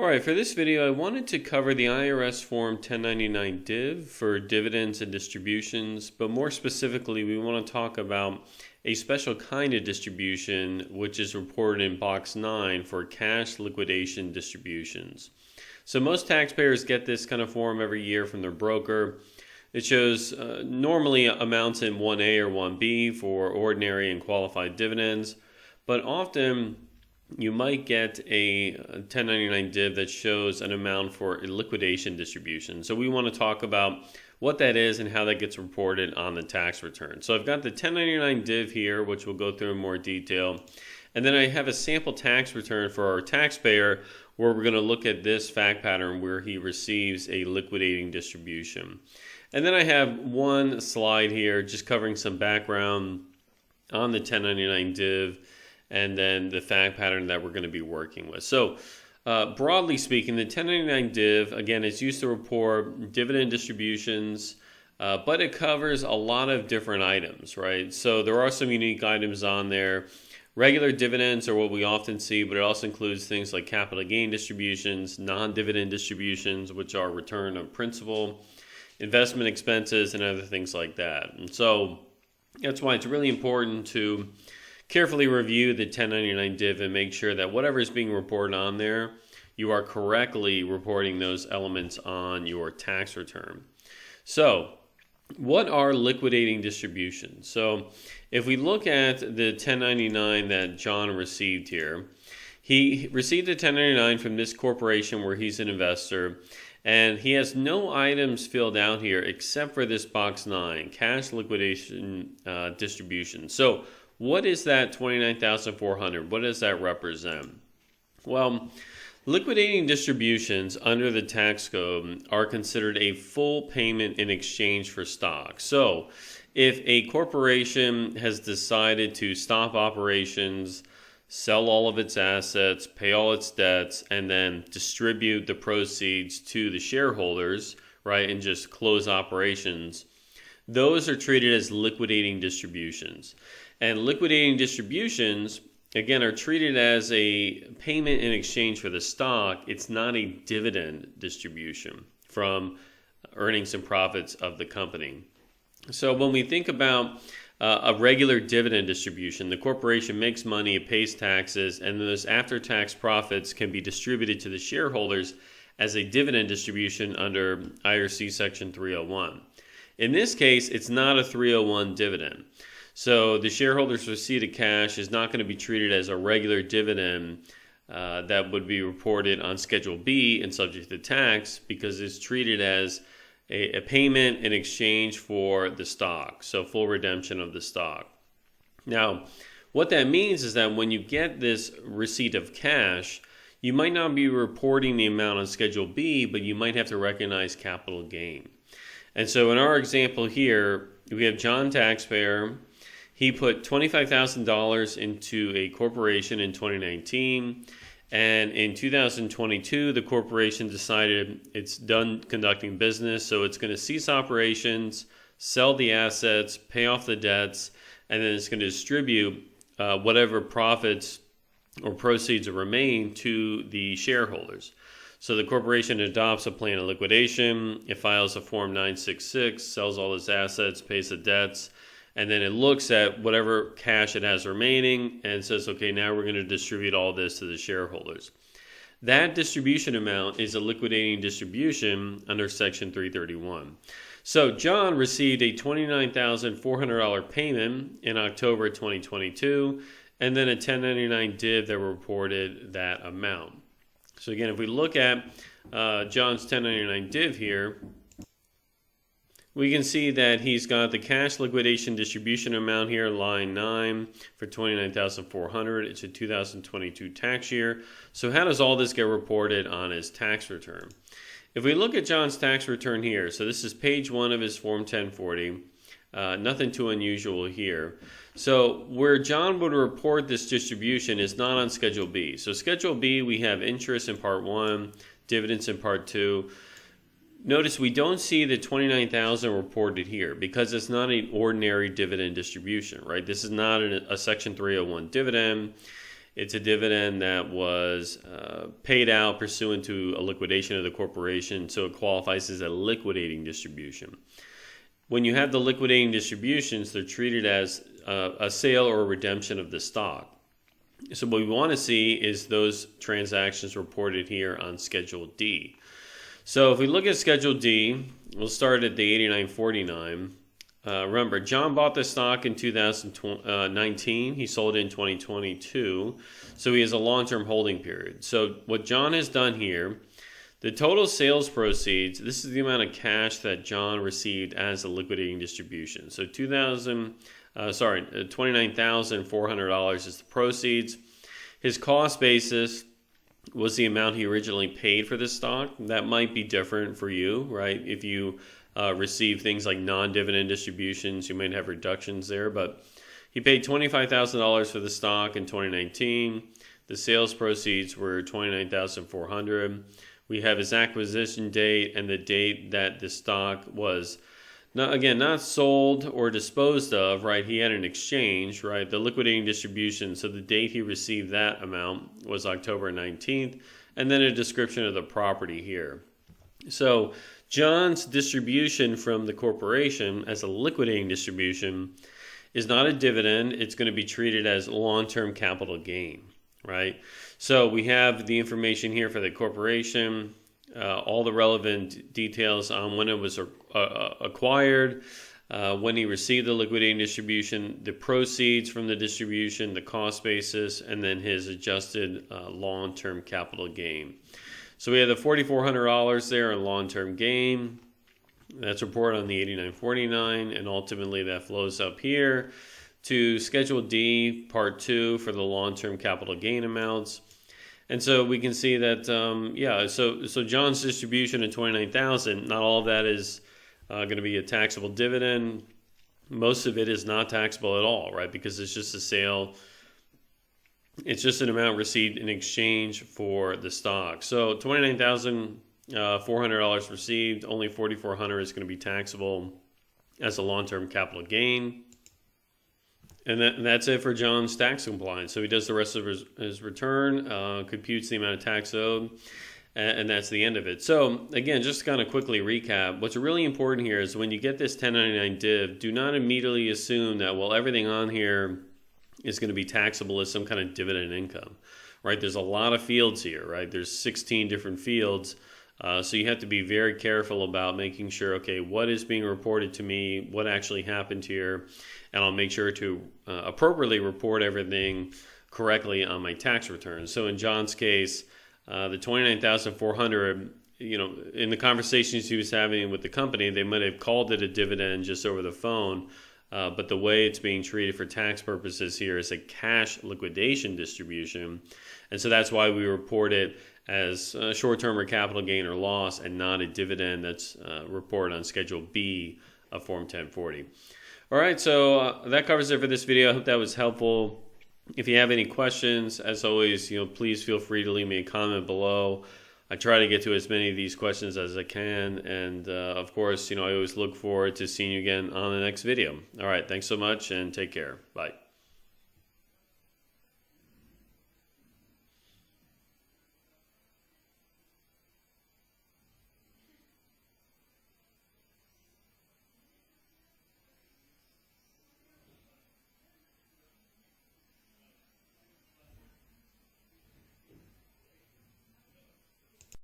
Alright, for this video I wanted to cover the IRS Form 1099 DIV for dividends and distributions, but more specifically we want to talk about a special kind of distribution which is reported in Box 9 for cash liquidation distributions. So most taxpayers get this kind of form every year from their broker. It shows normally amounts in 1A or 1B for ordinary and qualified dividends, but often you might get a 1099 DIV that shows an amount for a liquidation distribution. So we want to talk about what that is and how that gets reported on the tax return. So I've got the 1099 DIV here, which we'll go through in more detail. And then I have a sample tax return for our taxpayer where we're going to look at this fact pattern where he receives a liquidating distribution. And then I have one slide here just covering some background on the 1099 DIV and then the fact pattern that we're going to be working with. So broadly speaking, the 1099 DIV, again, is used to report dividend distributions, but it covers a lot of different items, right? So there are some unique items on there. Regular dividends are what we often see, but it also includes things like capital gain distributions, non-dividend distributions, which are return of principal, investment expenses, and other things like that. And so that's why it's really important to carefully review the 1099 DIV and make sure that whatever is being reported on there, you are correctly reporting those elements on your tax return. So, what are liquidating distributions? So, if we look at the 1099 that John received here, he received a 1099 from this corporation where he's an investor, and he has no items filled out here except for this box 9, cash liquidation distribution. So, what is that $29,400? What does that represent? Well, liquidating distributions under the tax code are considered a full payment in exchange for stock. So, if a corporation has decided to stop operations, sell all of its assets, pay all its debts, and then distribute the proceeds to the shareholders, right, and just close operations, those are treated as liquidating distributions. And liquidating distributions, again, are treated as a payment in exchange for the stock. It's not a dividend distribution from earnings and profits of the company. So when we think about a regular dividend distribution, the corporation makes money, it pays taxes, and those after-tax profits can be distributed to the shareholders as a dividend distribution under IRC Section 301. In this case, it's not a 301 dividend. So the shareholders' receipt of cash is not going to be treated as a regular dividend that would be reported on Schedule B and subject to tax because it's treated as a payment in exchange for the stock, so full redemption of the stock. Now, what that means is that when you get this receipt of cash, you might not be reporting the amount on Schedule B, but you might have to recognize capital gain. And so in our example here, we have John taxpayer. He put $25,000 into a corporation in 2019, and in 2022, the corporation decided it's done conducting business, so it's going to cease operations, sell the assets, pay off the debts, and then it's going to distribute whatever profits or proceeds remain to the shareholders. So the corporation adopts a plan of liquidation, it files a Form 966, sells all its assets, pays the debts, and then it looks at whatever cash it has remaining and says, okay, now we're going to distribute all this to the shareholders. That distribution amount is a liquidating distribution under Section 331. So John received a $29,400 payment in October 2022, and then a 1099 DIV that reported that amount. So again, if we look at John's 1099 DIV here, we can see that he's got the cash liquidation distribution amount here, line 9, for $29,400. It's a 2022 tax year. So how does all this get reported on his tax return? If we look at John's tax return here, so this is page 1 of his Form 1040. Nothing too unusual here. So where John would report this distribution is not on Schedule B. So Schedule B, we have interest in Part 1, dividends in Part 2. Notice we don't see the $29,000 reported here because it's not an ordinary dividend distribution, right? This is not a Section 301 dividend. It's a dividend that was paid out pursuant to a liquidation of the corporation, so it qualifies as a liquidating distribution. When you have the liquidating distributions, they're treated as a sale or a redemption of the stock. So what we want to see is those transactions reported here on Schedule D. So if we look at Schedule D, we'll start at the 89.49. Remember, John bought the stock in 2019. He sold it in 2022. So he has a long-term holding period. So what John has done here, the total sales proceeds, this is the amount of cash that John received as a liquidating distribution. So $29,400 is the proceeds. His cost basis was the amount he originally paid for this stock. That might be different for you, right? If you receive things like non-dividend distributions, you might have reductions there, but he paid $25,000 for the stock in 2019. The sales proceeds were $29,400. We have his acquisition date and the date that the stock was not sold or disposed of, right? He had an exchange, right? The liquidating distribution, so the date he received that amount was October 19th, and then a description of the property here. So John's distribution from the corporation as a liquidating distribution is not a dividend. It's going to be treated as long-term capital gain, right? So we have the information here for the corporation, all the relevant details on when it was acquired, when he received the liquidating distribution, the proceeds from the distribution, the cost basis, and then his adjusted long-term capital gain. So we have the $4,400 there in long-term gain. That's reported on the 89.49, and ultimately that flows up here to Schedule D, Part 2 for the long-term capital gain amounts. And so we can see that, so John's distribution of $29,000, not all of that is going to be a taxable dividend. Most of it is not taxable at all, right? Because it's just a sale. It's just an amount received in exchange for the stock. So $29,400 received, only $4,400 is going to be taxable as a long-term capital gain. And that's it for John's tax compliance. So he does the rest of his return, computes the amount of tax owed, and that's the end of it. So again, just to kind of quickly recap, what's really important here is when you get this 1099 div, do not immediately assume that, well, everything on here is going to be taxable as some kind of dividend income, right? There's a lot of fields here, right? There's 16 different fields. So you have to be very careful about making sure, okay, what is being reported to me, what actually happened here, and I'll make sure to appropriately report everything correctly on my tax return. So in John's case, the $29,400, in the conversations he was having with the company, they might have called it a dividend just over the phone, but the way it's being treated for tax purposes here is a cash liquidation distribution, and so that's why we report it as a short-term or capital gain or loss and not a dividend that's reported on Schedule B of Form 1040. All right, so that covers it for this video. I hope that was helpful. If you have any questions, as always, please feel free to leave me a comment below. I try to get to as many of these questions as I can, and of course, I always look forward to seeing you again on the next video. All right, thanks so much, and take care. Bye.